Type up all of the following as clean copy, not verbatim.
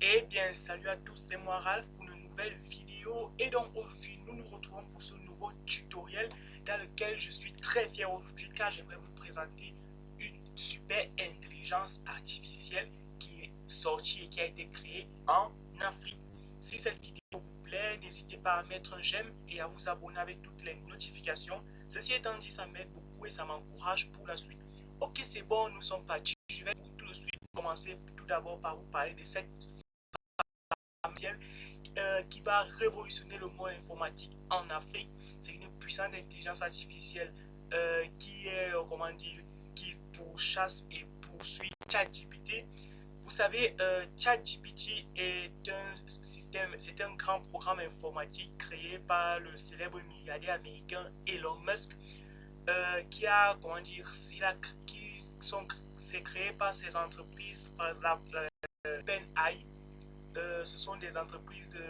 Eh bien, salut à tous, c'est moi Ralph pour une nouvelle vidéo. Et donc aujourd'hui, nous nous retrouvons pour ce nouveau tutoriel dans lequel je suis très fier aujourd'hui car j'aimerais vous présenter une super intelligence artificielle qui est sortie et qui a été créée en Afrique. Si cette vidéo vous plaît, n'hésitez pas à mettre un j'aime et à vous abonner avec toutes les notifications. Ceci étant dit, ça m'aide beaucoup et ça m'encourage pour la suite. Ok, c'est bon, nous sommes partis. Je vais tout de suite commencer tout d'abord par vous parler de cette qui va révolutionner le monde informatique en Afrique. C'est une puissante intelligence artificielle qui est, comment dire, qui pourchasse et poursuit ChatGPT. Vous savez, ChatGPT est un système, c'est un grand programme informatique créé par le célèbre milliardaire américain Elon Musk, qui a, comment dire, c'est créé par ses entreprises, par exemple, OpenAI. Ce sont des entreprises de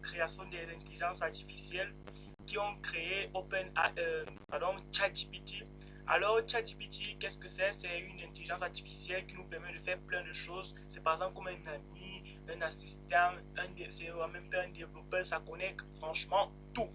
création des intelligences artificielles qui ont créé ChatGPT. Alors, ChatGPT, qu'est-ce que c'est? C'est une intelligence artificielle qui nous permet de faire plein de choses. C'est par exemple comme un ami, un assistant, c'est en même temps un développeur, ça connaît franchement tout.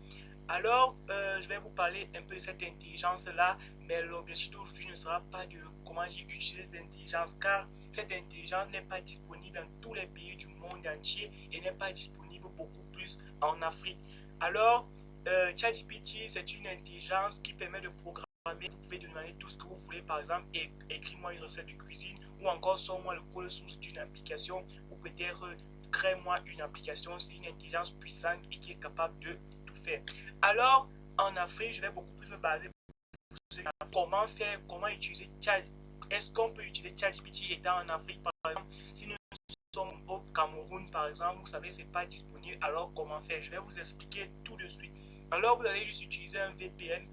Alors, je vais vous parler un peu de cette intelligence-là, mais l'objectif d'aujourd'hui ne sera pas de comment utiliser cette intelligence, car cette intelligence n'est pas disponible dans tous les pays du monde entier et n'est pas disponible beaucoup plus en Afrique. Alors, ChatGPT, c'est une intelligence qui permet de programmer. Vous pouvez demander tout ce que vous voulez, par exemple, écris-moi une recette de cuisine ou encore sors-moi le code source d'une application ou peut-être crée-moi une application. C'est une intelligence puissante et qui est capable de tout faire. Alors, en Afrique, je vais beaucoup plus me baser sur comment faire, comment utiliser Chat. Est-ce qu'on peut utiliser ChatGPT étant en Afrique, par exemple, si nous sommes au Cameroun, par exemple, vous savez, c'est pas disponible, alors comment faire? Je vais vous expliquer tout de suite. Alors, vous allez juste utiliser un VPN.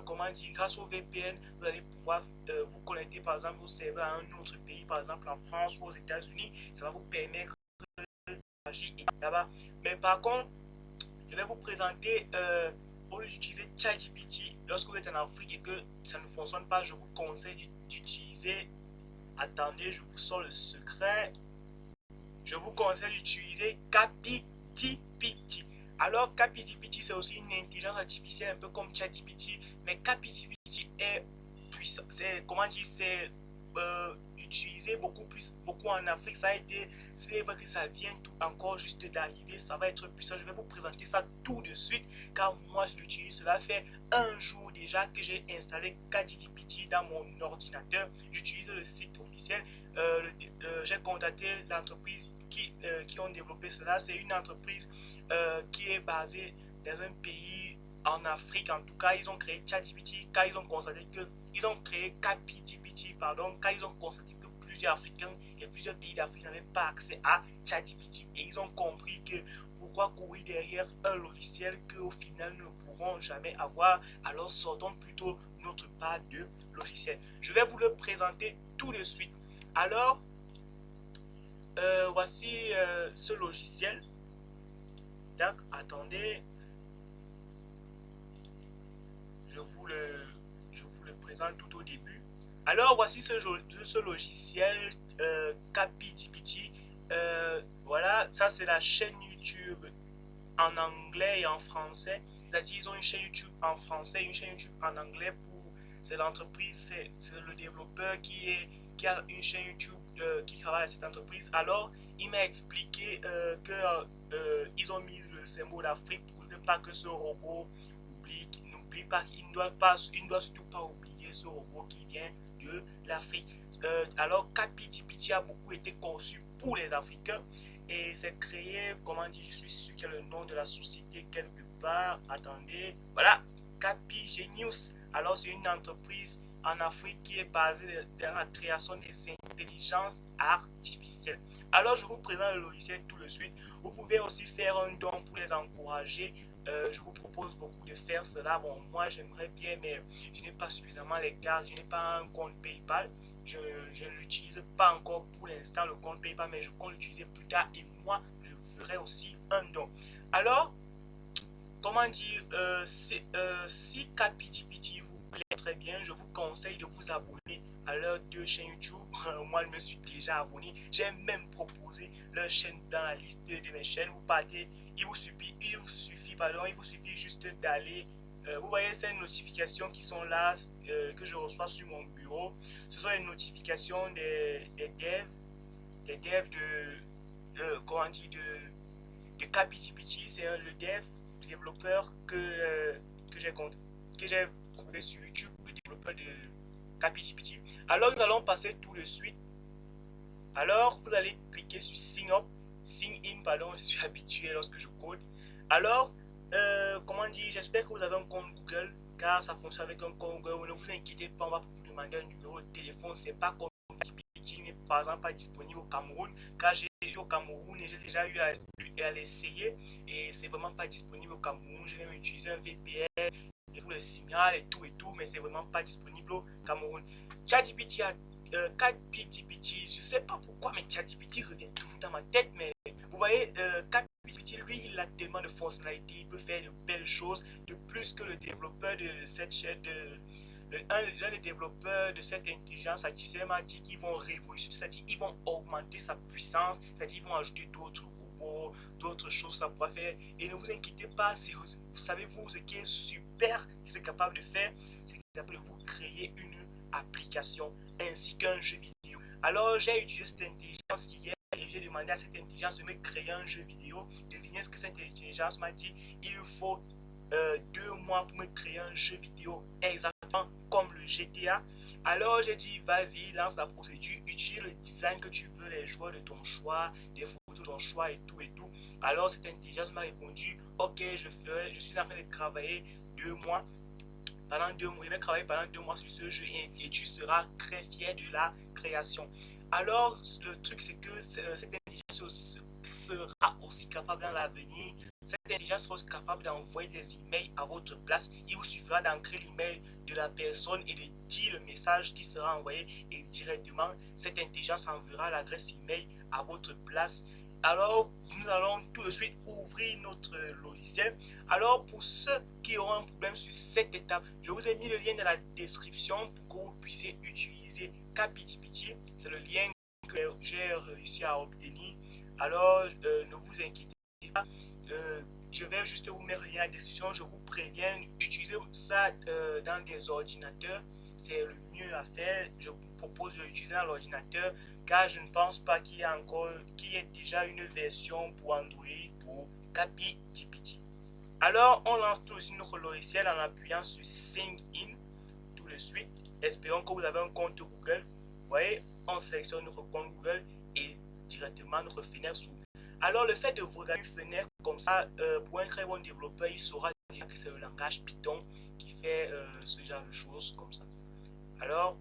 Comment dire, grâce au VPN, vous allez pouvoir vous connecter, par exemple, au serveur à un autre pays, par exemple en France ou aux États-Unis. Ça va vous permettre d'agir là-bas. Mais par contre, je vais vous présenter, au lieu d'utiliser ChatGPT, lorsque vous êtes en Afrique et que ça ne fonctionne pas, je vous conseille d'utiliser, attendez, je vous sors le secret, je vous conseille d'utiliser CapIDPT. Alors, CapIDPT, c'est aussi une intelligence artificielle un peu comme ChatGPT, mais CapIDPT est puissant. C'est, comment dire, c'est utilisé beaucoup en Afrique. Ça a été, c'est vrai que ça vient tout encore juste d'arriver. Ça va être puissant. Je vais vous présenter ça tout de suite, car moi, je l'utilise. Cela fait un jour déjà que j'ai installé CapIDPT dans mon ordinateur. J'utilise le site officiel. J'ai contacté l'entreprise qui ont développé cela. C'est une entreprise qui est basée dans un pays en Afrique. En tout cas, ils ont créé ChatGPT car ils ont constaté que ils ont créé CapIDPT, pardon, car ils ont constaté que plusieurs Africains et plusieurs pays d'Afrique n'avaient pas accès à ChatGPT et ils ont compris que pourquoi courir derrière un logiciel qu'au final nous ne pourrons jamais avoir. Alors sortons plutôt notre part de logiciel. Je vais vous le présenter tout de suite. Alors, voici ce logiciel. Donc, attendez, je vous le, je vous le présente tout au début. Alors, voici ce logiciel CapIDPT. Voilà, ça c'est la chaîne YouTube en anglais et en français. C'est-à-dire, ils ont une chaîne YouTube en français, une chaîne YouTube en anglais pour. C'est l'entreprise, c'est le développeur qui a une chaîne YouTube qui travaille à cette entreprise. Alors, il m'a expliqué qu'ils ont mis le symbole d'Afrique pour ne pas que ce robot n'oublie pas, il ne doit surtout pas oublier ce robot qui vient de l'Afrique. Alors, CapIDPT a beaucoup été conçu pour les Africains et c'est créé, comment dire, je suis sûr qu'il y a le nom de la société quelque part. Attendez, voilà, Capigenius. Alors, c'est une entreprise en Afrique qui est basée dans la création des intelligences artificielles. Alors, je vous présente le logiciel tout de suite. Vous pouvez aussi faire un don pour les encourager. Je vous propose beaucoup de faire cela. Bon, moi, j'aimerais bien, mais je n'ai pas suffisamment les cartes. Je n'ai pas un compte PayPal. Je ne l'utilise pas encore pour l'instant, le compte PayPal, mais je compte l'utiliser plus tard et moi, je ferai aussi un don. Alors, comment dire, si CapIDPT vous plaît très bien, je vous conseille de vous abonner à leurs deux chaînes YouTube. Moi, je me suis déjà abonné. J'ai même proposé leur chaîne dans la liste de mes chaînes. Vous partez, il vous suffit juste d'aller. Vous voyez ces notifications qui sont là, que je reçois sur mon bureau. Ce sont les notifications des devs comment on dit, de CapGPT. C'est le développeur que j'ai trouvé sur YouTube, le développeur de CapGPT. Alors nous allons passer tout de suite. Alors vous allez cliquer sur Sign In, pardon, je suis habitué lorsque je code. Alors, comment dire, j'espère que vous avez un compte Google, car ça fonctionne avec un compte Google. Ne vous inquiétez pas, on va vous demander un numéro de téléphone. C'est pas comme ChatGPT n'est par exemple pas disponible au Cameroun, car j'ai au Cameroun et j'ai déjà eu à l'essayer et c'est vraiment pas disponible au Cameroun. J'ai même utilisé un VPN pour le signal et tout, mais c'est vraiment pas disponible au Cameroun. ChatGPT a 4GPT, je sais pas pourquoi, mais ChatGPT revient toujours dans ma tête, mais vous voyez, 4GPT, lui, il a tellement de fonctionnalités, il peut faire de belles choses, de plus que le développeur de cette chaîne, l'un des développeurs de cette intelligence artificielle m'a dit qu'ils vont révolutionner, c'est-à-dire qu'ils vont augmenter sa puissance, c'est-à-dire qu'ils vont ajouter d'autres robots, d'autres choses ça pourra faire. Et ne vous inquiétez pas, vous savez vous ce qui est super, que c'est capable de faire, c'est capable de vous créer une application ainsi qu'un jeu vidéo. Alors j'ai utilisé cette intelligence hier et j'ai demandé à cette intelligence de me créer un jeu vidéo. Devinez ce que cette intelligence m'a dit. Il faut 2 mois pour me créer un jeu vidéo exactement comme le GTA. Alors j'ai dit vas-y, lance la procédure, utilise le design que tu veux, les joueurs de ton choix, des photos de ton choix et tout. Alors cette intelligence m'a répondu ok, je suis en train de travailler 2 mois. Pendant 2 mois, je vais travailler pendant 2 mois sur ce jeu et tu seras très fier de la création. Alors, le truc, c'est que cette intelligence sera aussi capable dans l'avenir. Cette intelligence sera aussi capable d'envoyer des emails à votre place. Il vous suffira d'entrer l'email de la personne et de dire le message qui sera envoyé et directement, cette intelligence enverra l'adresse email à votre place. Alors, nous allons tout de suite ouvrir notre logiciel. Alors, pour ceux qui auront un problème sur cette étape, je vous ai mis le lien dans la description pour que vous puissiez utiliser CapGPT. C'est le lien que j'ai réussi à obtenir. Alors, ne vous inquiétez pas. Je vais juste vous mettre le lien dans la description. Je vous préviens, utilisez ça dans des ordinateurs. C'est le mieux à faire. Je vous propose de l'utiliser dans l'ordinateur car je ne pense pas qu'il y ait déjà une version pour Android pour CapGPT. Alors, on lance tout de suite notre logiciel en appuyant sur Sign In tout de suite. Espérons que vous avez un compte Google. Vous voyez, on sélectionne notre compte Google et directement notre fenêtre s'ouvre. Alors, le fait de vous regarder une fenêtre comme ça, pour un très bon développeur, il saura déjà que c'est le langage Python qui fait ce genre de choses comme ça. Alors,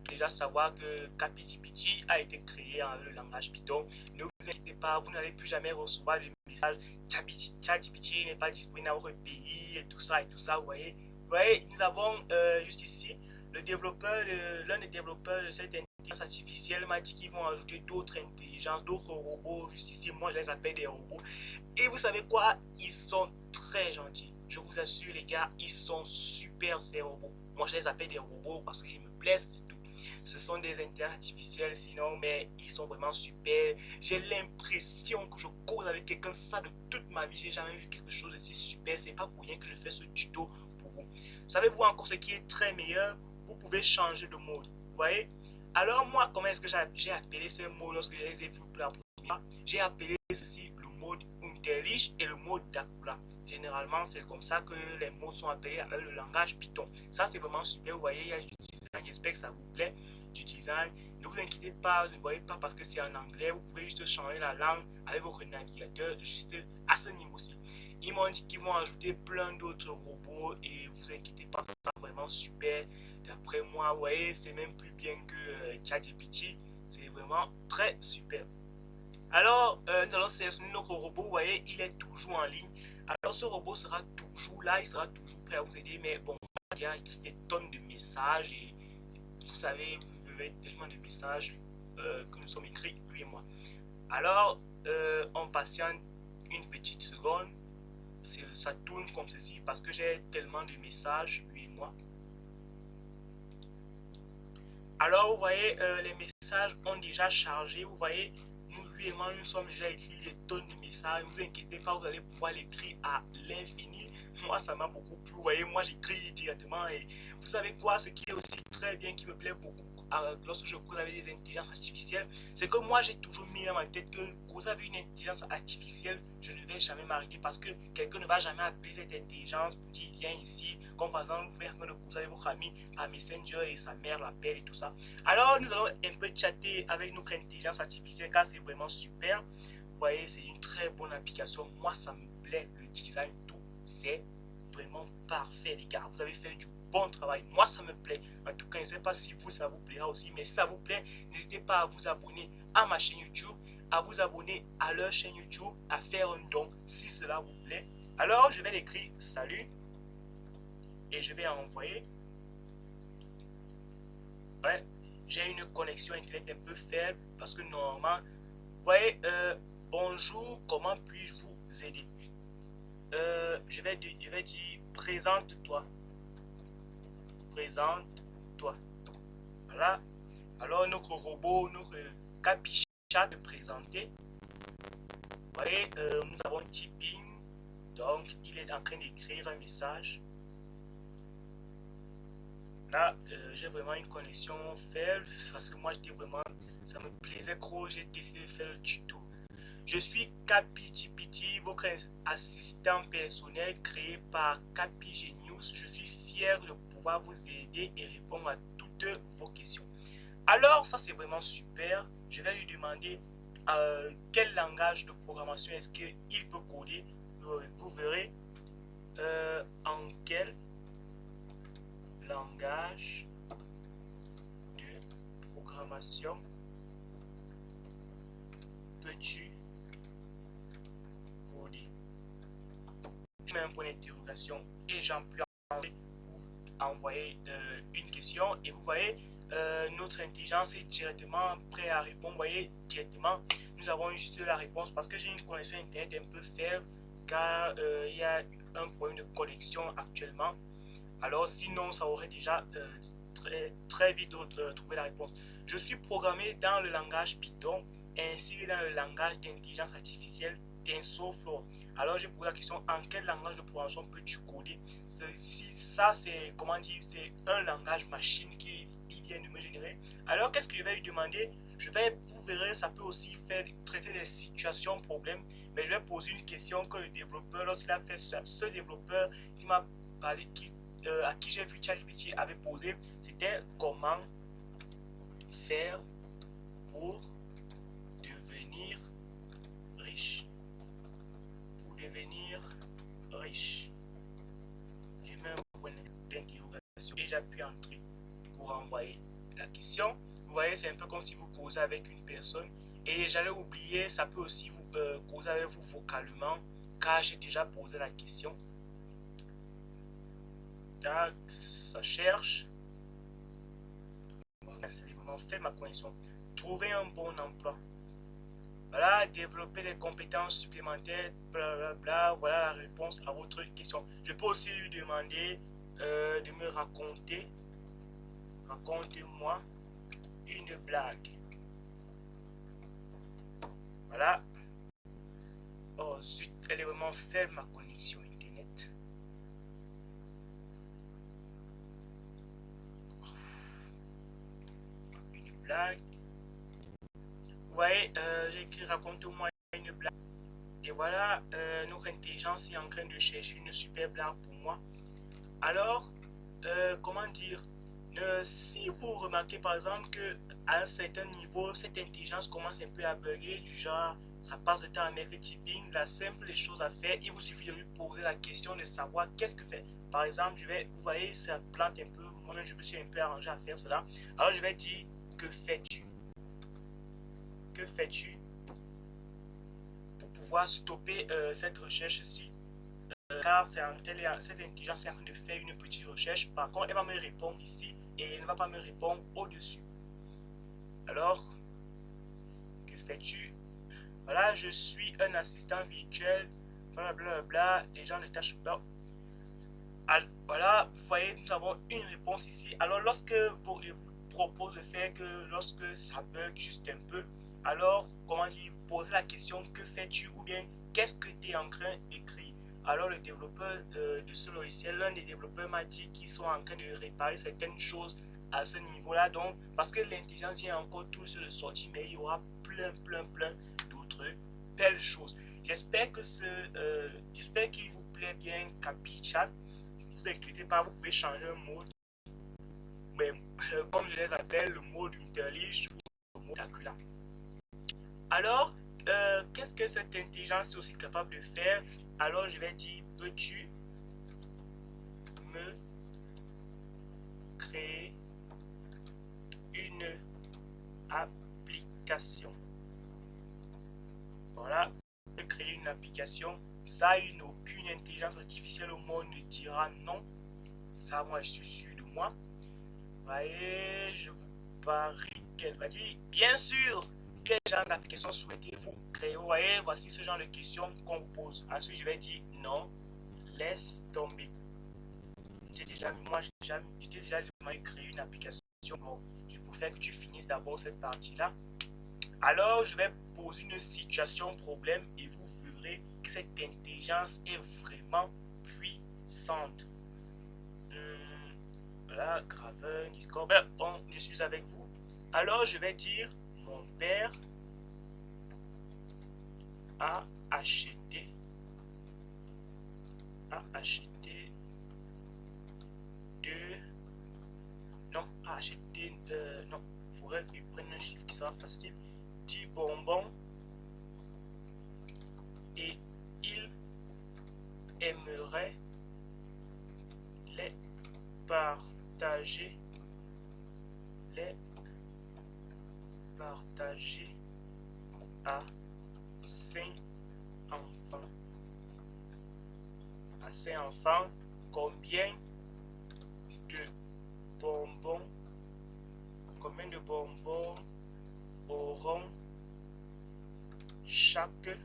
déjà savoir que CapGPT a été créé en le langage Python. Ne vous inquiétez pas, vous n'allez plus jamais recevoir de message ChatGPT n'est pas disponible dans votre pays et tout ça, vous voyez. Vous voyez, nous avons juste ici l'un des développeurs de cette intelligence artificielle m'a dit qu'ils vont ajouter d'autres intelligences, d'autres robots. Juste ici, moi je les appelle des robots. Et vous savez quoi? Ils sont très gentils. Je vous assure les gars, ils sont super ces robots. Moi je les appelle des robots parce qu'ils me plaisent, c'est tout. Ce sont des intelligences artificielles sinon, mais ils sont vraiment super. J'ai l'impression que je cause avec quelqu'un, ça de toute ma vie. J'ai jamais vu quelque chose de si super. C'est pas pour rien que je fais ce tuto pour vous. Savez-vous encore ce qui est très meilleur? Vous pouvez changer de mode. Vous voyez? Alors moi, comment est-ce que j'ai appelé ces mots lorsque je les ai vus pour la première fois? J'ai appelé ceci le mode Unterlich et le mode Dakula. Généralement, c'est comme ça que les mots sont appelés avec le langage Python. Ça, c'est vraiment super. Vous voyez, il y a du design. J'espère que ça vous plaît, du design. Ne vous inquiétez pas, ne voyez pas parce que c'est en anglais. Vous pouvez juste changer la langue avec votre navigateur, juste à ce niveau-ci. Ils m'ont dit qu'ils vont ajouter plein d'autres robots et vous inquiétez pas, c'est vraiment super. D'après moi, vous voyez, c'est même plus bien que ChatGPT. C'est vraiment très super. Alors, nous allons sélectionner notre robot. Vous voyez, il est toujours en ligne. Alors, ce robot sera toujours là, il sera toujours prêt à vous aider. Mais bon, il a écrit des tonnes de messages et vous savez, vous avez tellement de messages que nous sommes écrits, lui et moi. Alors, on patiente une petite seconde. Ça tourne comme ceci parce que j'ai tellement de messages, lui et moi. Alors, vous voyez, les messages ont déjà chargé. Vous voyez, lui et moi, nous sommes déjà écrits des tonnes de messages. Ne vous inquiétez pas, vous allez pouvoir l'écrire à l'infini. Moi, ça m'a beaucoup plu. Vous voyez, moi, j'écris directement. Et vous savez quoi, ce qui est aussi très bien, qui me plaît beaucoup lorsque je cause avec des intelligences artificielles, c'est que moi, j'ai toujours mis dans ma tête que causer avec une intelligence artificielle, je ne vais jamais m'arrêter parce que quelqu'un ne va jamais appeler cette intelligence pour dire viens ici. Comme par exemple, vous pouvez faire de causer avec votre ami par Messenger et sa mère l'appelle et tout ça. Alors, nous allons un peu chatter avec notre intelligence artificielle car c'est vraiment super. Vous voyez, c'est une très bonne application. Moi, ça me plaît. Le design, tout, c'est vraiment parfait, les gars. Vous avez fait du bon travail. Moi, ça me plaît. En tout cas, je ne sais pas si vous, ça vous plaira aussi. Mais si ça vous plaît, n'hésitez pas à vous abonner à ma chaîne YouTube, à vous abonner à leur chaîne YouTube, à faire un don si cela vous plaît. Alors, je vais l'écrire salut et je vais envoyer. Ouais, j'ai une connexion internet un peu faible parce que normalement, vous voyez, bonjour, comment puis-je vous aider? Je vais dire présente-toi. Présente-toi. Voilà. Alors, notre robot, notre captcha de présenter. Vous voyez, nous avons typing. Donc, il est en train d'écrire un message. Là, j'ai vraiment une connexion faible parce que moi, j'étais vraiment, ça me plaisait trop. J'ai décidé de faire le tuto. Je suis CapyGPT, votre assistant personnel créé par CapyGenius. Je suis fier de pouvoir vous aider et répondre à toutes vos questions. Alors, ça c'est vraiment super. Je vais lui demander quel langage de programmation est-ce qu'il peut coder. Vous verrez en quel langage de programmation peux-tu coder. Je mets un point d'interrogation et j'en peux envoyer une question et vous voyez notre intelligence est directement prêt à répondre. Vous voyez directement nous avons juste la réponse parce que j'ai une connexion internet un peu faible car il y a un problème de connexion actuellement. Alors sinon ça aurait déjà très vite trouvé la réponse. Je suis programmé dans le langage Python ainsi que dans le langage d'intelligence artificielle TensorFlow. Alors j'ai posé la question en quel langage de programmation peux-tu coder? Ça c'est comment dire, c'est un langage machine qui vient de me générer. Alors qu'est-ce que je vais lui demander? Vous verrez, ça peut aussi faire traiter des situations problèmes, mais je vais poser une question que le développeur, lorsqu'il a fait ce développeur qui m'a parlé, à qui j'ai vu ChatGPT avait posé, c'était comment faire pour devenir riche. Pour devenir riche. Je mets un point d'interrogation et j'appuie entrer pour envoyer la question. Vous voyez, c'est un peu comme si vous causez avec une personne. Et j'allais oublier, ça peut aussi vous causer avec vous vocalement, car j'ai déjà posé la question. Tac, ça cherche. C'est vraiment fait ma connexion. Trouver un bon emploi. Voilà, développer des compétences supplémentaires, blablabla. Voilà la réponse à votre question. Je peux aussi lui demander de me raconter. Raconte-moi une blague. Voilà. Oh zut, elle est vraiment faible ma connexion internet. Une blague. Vous voyez, j'ai écrit raconte-moi une blague. Et voilà, notre intelligence est en train de chercher une super blague pour moi. Alors, comment dire, si vous remarquez par exemple que à un certain niveau, cette intelligence commence un peu à bugger, du genre, ça passe le temps à mettre typing, la simple des choses à faire, il vous suffit de lui poser la question de savoir qu'est-ce que fait. Par exemple, vous voyez, ça plante un peu, moi-même je me suis un peu arrangé à faire cela. Alors je vais dire, que fais-tu? Que fais-tu pour pouvoir stopper cette recherche-ci? Car cette intelligence est en train de faire une petite recherche. Par contre, elle va me répondre ici et elle ne va pas me répondre au-dessus. Alors, que fais-tu? Voilà, je suis un assistant virtuel. Blablabla. Les gens ne tâchent pas. Voilà, vous voyez, nous avons une réponse ici. Alors, lorsque vous propose de faire que lorsque ça bug juste un peu, alors, comment dire, vous poser la question que fais-tu ou bien qu'est-ce que tu es en train d'écrire. Alors le développeur de ce logiciel, l'un des développeurs m'a dit qu'ils sont en train de réparer certaines choses à ce niveau-là. Donc, parce que l'intelligence vient encore tout de sortir, mais il y aura plein d'autres belles choses. J'espère que j'espère qu'il vous plaît bien CapiChat. Ne vous inquiétez pas, vous pouvez changer un mot. Mais comme je les appelle, le mode Interlige ou le mode Dracula. Alors, qu'est-ce que cette intelligence est aussi capable de faire? Alors, je vais dire, peux-tu me créer une application? Voilà, créer une application. Ça, aucune intelligence artificielle au monde ne dira non. Ça, moi, je suis sûr de moi. Voyez, je vous parie qu'elle va dire, bien sûr, quel genre d'application souhaitez-vous créer? Vous voyez, voici ce genre de questions qu'on vous pose. Ensuite, je vais dire non, laisse tomber. Moi, j'étais déjà demandé de créer une application. Bon, je préfère que tu finisses d'abord cette partie-là. Alors, je vais poser une situation problème et vous verrez que cette intelligence est vraiment puissante. Voilà, graveur, Discord. Bon, je suis avec vous. Alors, je vais dire mon père a acheté non, il faudrait qu'il prenne un chiffre qui sera facile, 10 bonbons et il aimerait les partager à 5 enfants. À 5 enfants, combien de bonbons auront chaque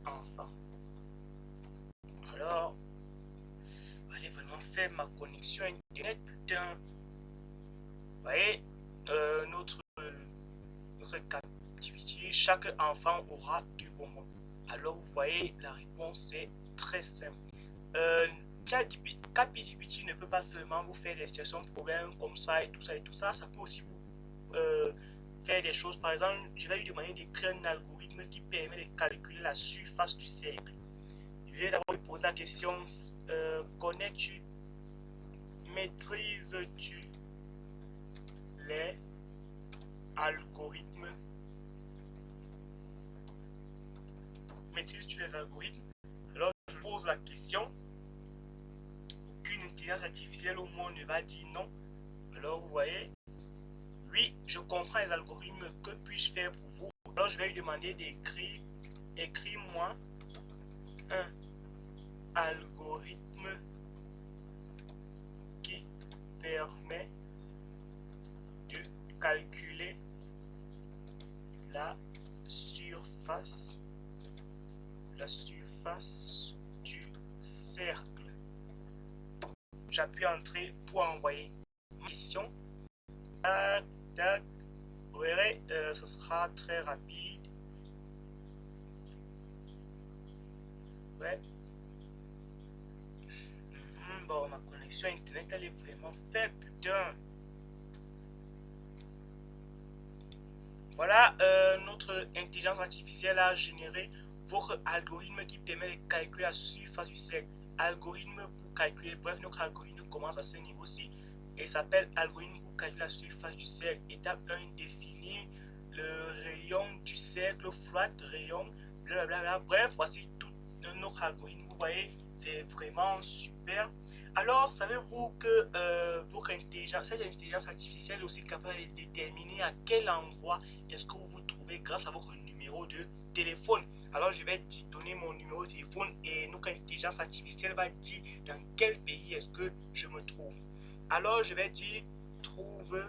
enfant? Alors, allez vraiment faire ma connexion internet, putain. Vous voyez, notre captivité, chaque enfant aura du bonbon. Alors, vous voyez, la réponse est très simple. ChatGPT ne peut pas seulement vous faire des situations de problèmes comme ça et tout ça, ça peut aussi vous faire des choses. Par exemple, je vais lui demander d'écrire un algorithme qui permet de calculer la surface du cercle. Je vais d'abord lui poser la question, connais-tu, maîtrises-tu les algorithmes? Maîtrises-tu les algorithmes? Alors, je pose la question. Aucune intelligence artificielle au monde ne va dire non. Alors, vous voyez, oui, je comprends les algorithmes. Que puis-je faire pour vous? Alors, je vais lui demander d'écrire, écris-moi un algorithme qui permet de calculer la surface du cercle. J'appuie Entrée pour envoyer une question. Tac, tac. Vous verrez, ce sera très rapide. Ouais. Bon, ma connexion internet, elle est vraiment faible, putain. Voilà, notre intelligence artificielle a généré votre algorithme qui permet de calculer la surface du cercle. Algorithme pour calculer, bref, notre algorithme commence à ce niveau-ci et s'appelle algorithme pour calculer la surface du cercle. Étape 1, définir le rayon du cercle, flat, rayon, blablabla. Bref, voici tout notre algorithme. Vous voyez, c'est vraiment super. Alors, savez-vous que cette intelligence artificielle est aussi capable de déterminer à quel endroit est-ce que vous vous trouvez grâce à votre numéro de téléphone? Alors, je vais donner mon numéro de téléphone et notre intelligence artificielle va dire dans quel pays est-ce que je me trouve. Alors, je vais dire trouve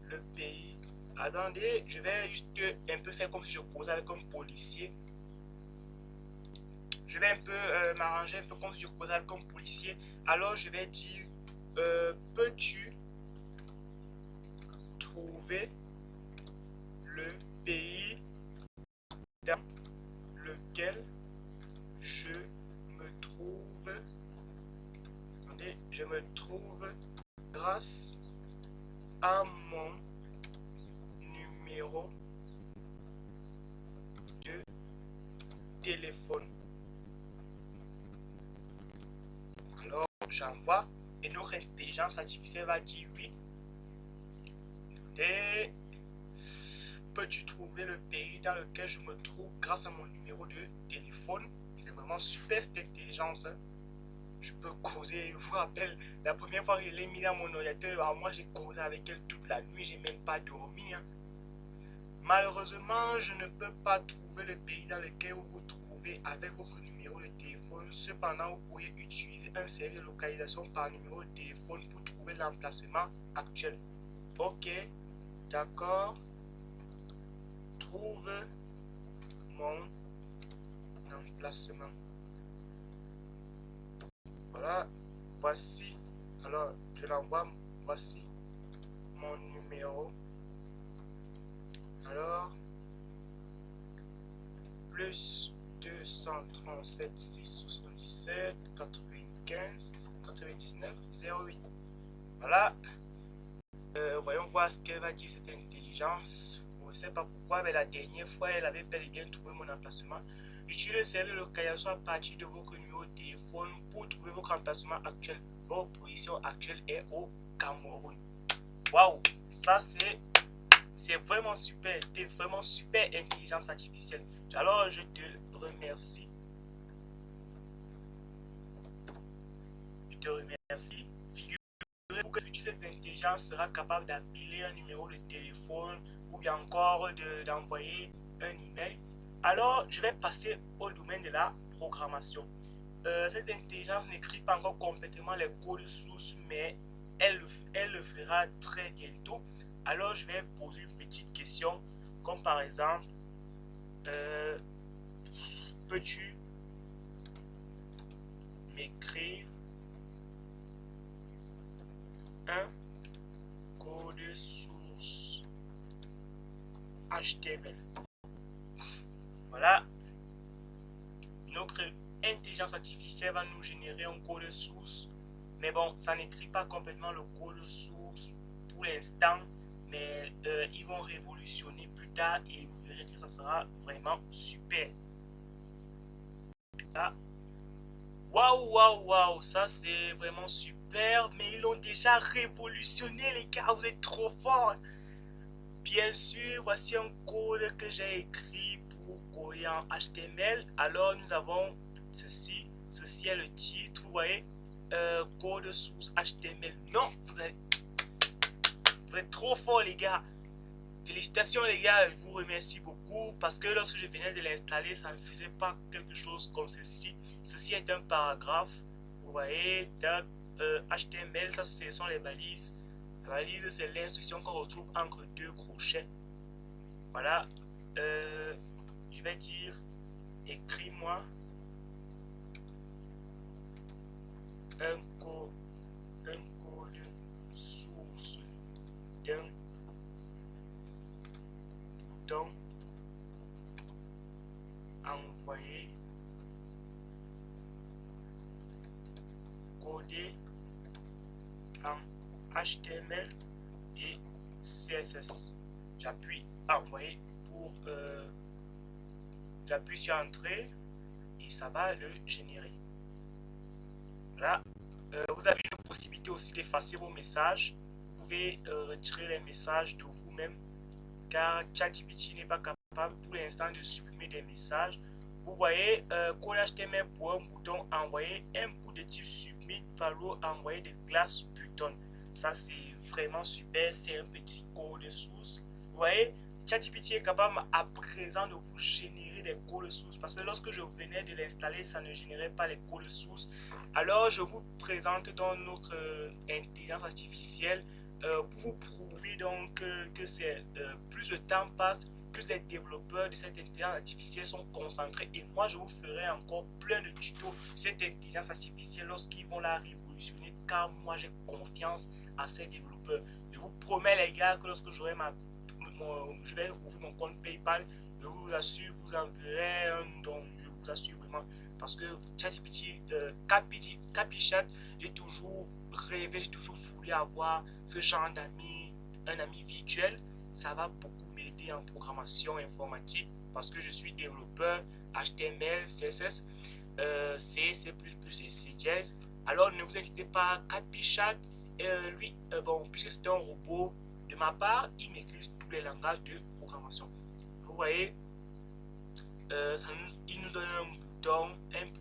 le pays. Attendez, je vais juste un peu faire comme si je causais avec un policier. Je vais un peu m'arranger un peu comme si je causais avec un policier. Alors, je vais dire peux-tu trouver numéro de téléphone. Alors, j'envoie et notre intelligence artificielle va dire oui. Et peux-tu trouver le pays dans lequel je me trouve grâce à mon numéro de téléphone? C'est vraiment super cette intelligence. Je peux causer, je vous rappelle, la première fois que je l'ai mis dans mon ordinateur, alors moi j'ai causé avec elle toute la nuit, j'ai même pas dormi. Malheureusement, je ne peux pas trouver le pays dans lequel vous vous trouvez avec votre numéro de téléphone. Cependant, vous pouvez utiliser un service de localisation par numéro de téléphone pour trouver l'emplacement actuel. Ok, d'accord. Trouve mon emplacement. Voilà, voici. Alors, je l'envoie. Voici mon numéro. Alors, plus 237 677 95 99 08. Voilà. Voyons voir ce qu'elle va dire cette intelligence. Je ne sais pas pourquoi, mais la dernière fois, elle avait bel et bien trouvé mon emplacement. Utilisez le service de localisation à partir de votre numéro de téléphone pour trouver votre emplacement actuel. Votre position actuelle est au Cameroun. Waouh, ça c'est vraiment super. T'es vraiment super intelligence artificielle. Alors, je te remercie. Je te remercie. Figurez-vous que cette intelligence sera capable d'appeler un numéro de téléphone ou bien encore d'envoyer un email. Alors, je vais passer au domaine de la programmation. Cette intelligence n'écrit pas encore complètement les codes sources, mais elle le fera très bientôt. Alors, je vais poser une petite question, comme par exemple, peux-tu m'écrire un code source HTML? Voilà, notre intelligence artificielle va nous générer un code source, mais bon, ça n'écrit pas complètement le code source pour l'instant, mais ils vont révolutionner plus tard et vous verrez que ça sera vraiment super. Là, waouh, waouh, waouh, ça c'est vraiment super, mais ils l'ont déjà révolutionné, les gars, vous êtes trop forts. Bien sûr, voici un code que j'ai écrit pour coder en HTML. Alors, nous avons ceci. Ceci est le titre, vous voyez, code source HTML. Non, vous êtes trop forts, les gars. Félicitations, les gars, je vous remercie beaucoup parce que lorsque je venais de l'installer, ça ne faisait pas quelque chose comme ceci. Ceci est un paragraphe, vous voyez, HTML, ça ce sont les balises. La valise, c'est l'instruction qu'on retrouve entre deux crochets. Voilà. Je vais dire, écris-moi un code source d'un bouton envoyé codé en HTML et CSS. J'appuie envoyer pour j'appuie sur entrée et ça va le générer. Voilà. Vous avez une possibilité aussi d'effacer vos messages. Vous pouvez retirer les messages de vous-même car ChatGPT n'est pas capable pour l'instant de supprimer des messages. Vous voyez, code HTML pour un bouton envoyer, input de type submit, value envoyer de classe button. Ça, c'est vraiment super. C'est un petit code source. Vous voyez, ChatGPT est capable à présent de vous générer des codes sources parce que lorsque je venais de l'installer, ça ne générait pas les codes sources. Alors, je vous présente dans notre intelligence artificielle pour vous prouver donc que c'est plus le temps passe, plus les développeurs de cette intelligence artificielle sont concentrés et moi je vous ferai encore plein de tutos sur cette intelligence artificielle lorsqu'ils vont la révolutionner car moi j'ai confiance à ces développeurs. Je vous promets les gars que lorsque j'aurai je vais ouvrir mon compte PayPal, je vous assure, vous enverrai un don, je vous assure vraiment parce que ChatGPT, CapChat, j'ai toujours rêvé, j'ai toujours voulu avoir ce genre d'amis, un ami virtuel. ça va beaucoup m'aider en programmation informatique parce que je suis développeur HTML, CSS, C, C++ et CJS. Alors ne vous inquiétez pas, CatPyChat, lui, bon, puisque c'est un robot, de ma part, il maîtrise tous les langages de programmation. Vous voyez, il nous donne un bouton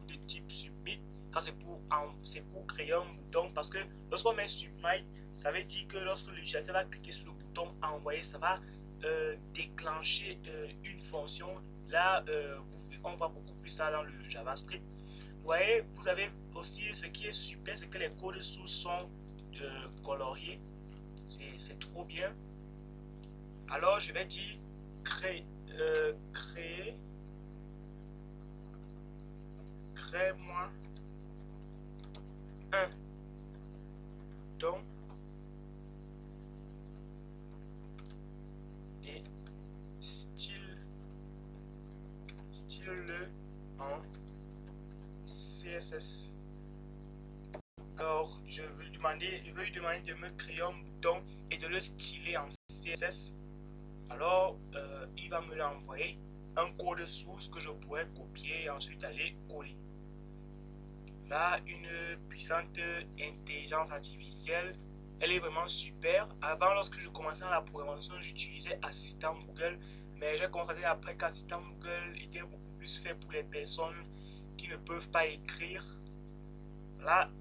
de type submit. C'est pour créer un bouton parce que lorsqu'on met submit, ça veut dire que lorsque l'utilisateur va cliquer sur le bouton envoyer, ça va déclencher une fonction. Là, on voit beaucoup plus ça dans le JavaScript. Vous voyez, vous avez aussi ce qui est super, c'est que les codes sources sont coloriés. C'est trop bien. Alors, je vais dire crée-moi un bouton et style-le en CSS. Alors, je vais lui demander de me créer un bouton et de le styler en CSS. Alors, il va me l'envoyer un code source que je pourrais copier et ensuite aller coller. Là, une puissante intelligence artificielle, elle est vraiment super. Avant, lorsque je commençais la programmation, j'utilisais Assistant Google, mais j'ai constaté après qu'Assistant Google était beaucoup plus fait pour les personnes qui ne peuvent pas écrire. Là,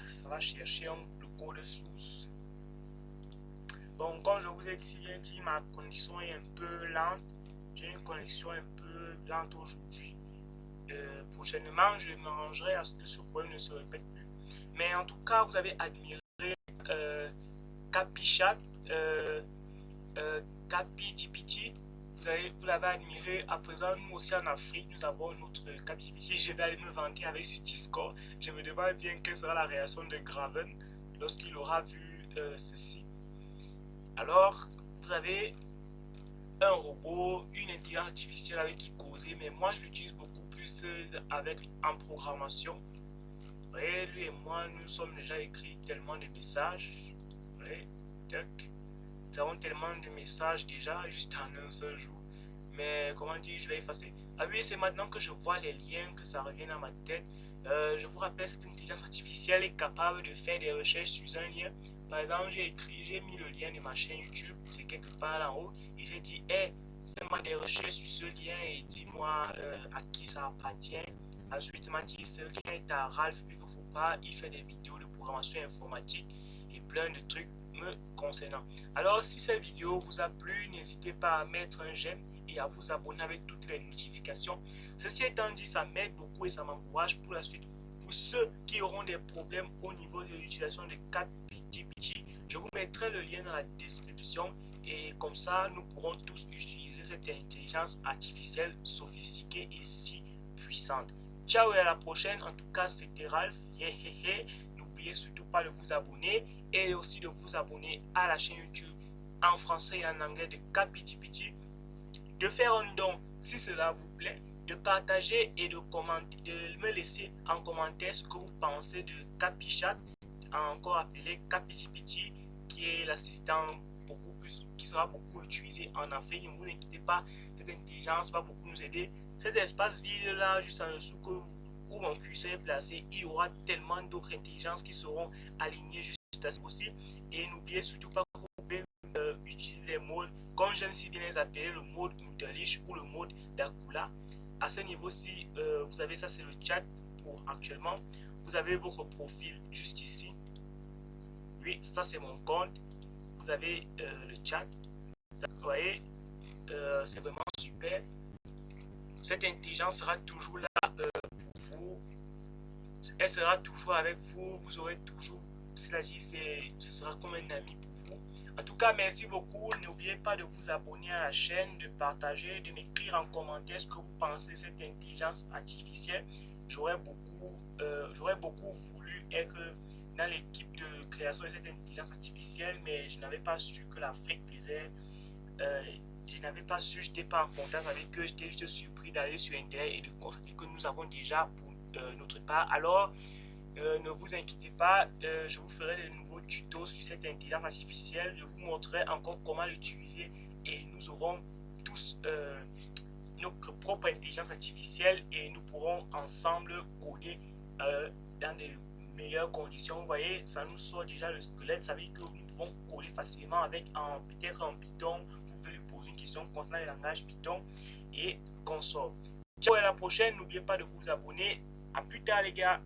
ça va chercher le code source. Bon, comme je vous ai si bien dit, ma connexion est un peu lente. J'ai une connexion un peu lente aujourd'hui. Prochainement, je m'arrangerai à ce que ce problème ne se répète plus. Mais en tout cas, vous avez admiré CapyChat, CapyGPT. Vous l'avez admiré. À présent, nous aussi en Afrique, nous avons notre CapyGPT. Je vais aller me vanter avec ce Discord. Je me demande bien quelle sera la réaction de Graven lorsqu'il aura vu ceci. Alors, vous avez un robot, une intelligence artificielle avec qui causer, mais moi je l'utilise beaucoup plus en programmation. Vous voyez, lui et moi, nous sommes déjà écrit tellement de messages. Vous voyez, nous avons tellement de messages déjà, juste en un seul jour. Mais comment dire, je vais effacer. Ah oui, c'est maintenant que je vois les liens, que ça revient dans ma tête. Je vous rappelle, cette intelligence artificielle est capable de faire des recherches sur un lien. Par exemple, j'ai mis le lien de ma chaîne YouTube, c'est quelque part là en haut, et j'ai dit, hey, fais-moi des recherches sur ce lien et dis-moi à qui ça appartient. Ensuite, il m'a dit, ce lien est à Ralph Pas, il fait des vidéos de programmation informatique et plein de trucs me concernant. Alors, si cette vidéo vous a plu, n'hésitez pas à mettre un j'aime et à vous abonner avec toutes les notifications. Ceci étant dit, ça m'aide beaucoup et ça m'encourage pour la suite. Pour ceux qui auront des problèmes au niveau de l'utilisation de ChatGPT, je vous mettrai le lien dans la description et comme ça, nous pourrons tous utiliser cette intelligence artificielle sophistiquée et si puissante. Ciao et à la prochaine. En tout cas, c'était Ralph. N'oubliez surtout pas de vous abonner et aussi de vous abonner à la chaîne YouTube en français et en anglais de CapyGPT, de faire un don si cela vous plaît, de partager et de commenter, de me laisser en commentaire ce que vous pensez de CapyChat, encore appelé CapyGPT, qui est l'assistant qui sera beaucoup utilisé en Afrique. Ne vous inquiétez pas, cette intelligence va beaucoup nous aider. Cet espace vide là, juste en dessous où mon curseur est placé, il y aura tellement d'autres intelligences qui seront alignées juste à ce possible. Et n'oubliez surtout pas que vous pouvez utiliser les modes, comme j'aime si bien les appeler, le mode Mutalish ou le mode Dakula. À ce niveau-ci, vous avez ça, c'est le chat pour actuellement. Vous avez votre profil juste ici. Oui, ça c'est mon compte. Vous avez le chat. Vous voyez, c'est vraiment super. Cette intelligence sera toujours là pour vous. Elle sera toujours avec vous. Vous aurez toujours, c'est-à-dire, ce sera comme un ami pour vous. En tout cas, merci beaucoup. N'oubliez pas de vous abonner à la chaîne, de partager, de m'écrire en commentaire ce que vous pensez de cette intelligence artificielle. J'aurais beaucoup voulu être dans l'équipe de création de cette intelligence artificielle, mais je n'avais pas su que l'Afrique faisait. Je n'avais pas su, je n'étais pas en contact avec eux, j'étais juste surpris d'aller sur Internet et de constater que nous avons déjà pour notre part. Alors, ne vous inquiétez pas, je vous ferai de nouveaux tutos sur cette intelligence artificielle, je vous montrerai encore comment l'utiliser et nous aurons tous notre propre intelligence artificielle et nous pourrons ensemble coder dans de meilleures conditions. Vous voyez, ça nous sort déjà le squelette, ça veut dire que nous pouvons coder facilement avec peut-être un Python. Vous pouvez lui poser une question concernant le langage Python et consort. Ciao, à la prochaine, n'oubliez pas de vous abonner. À plus tard les gars.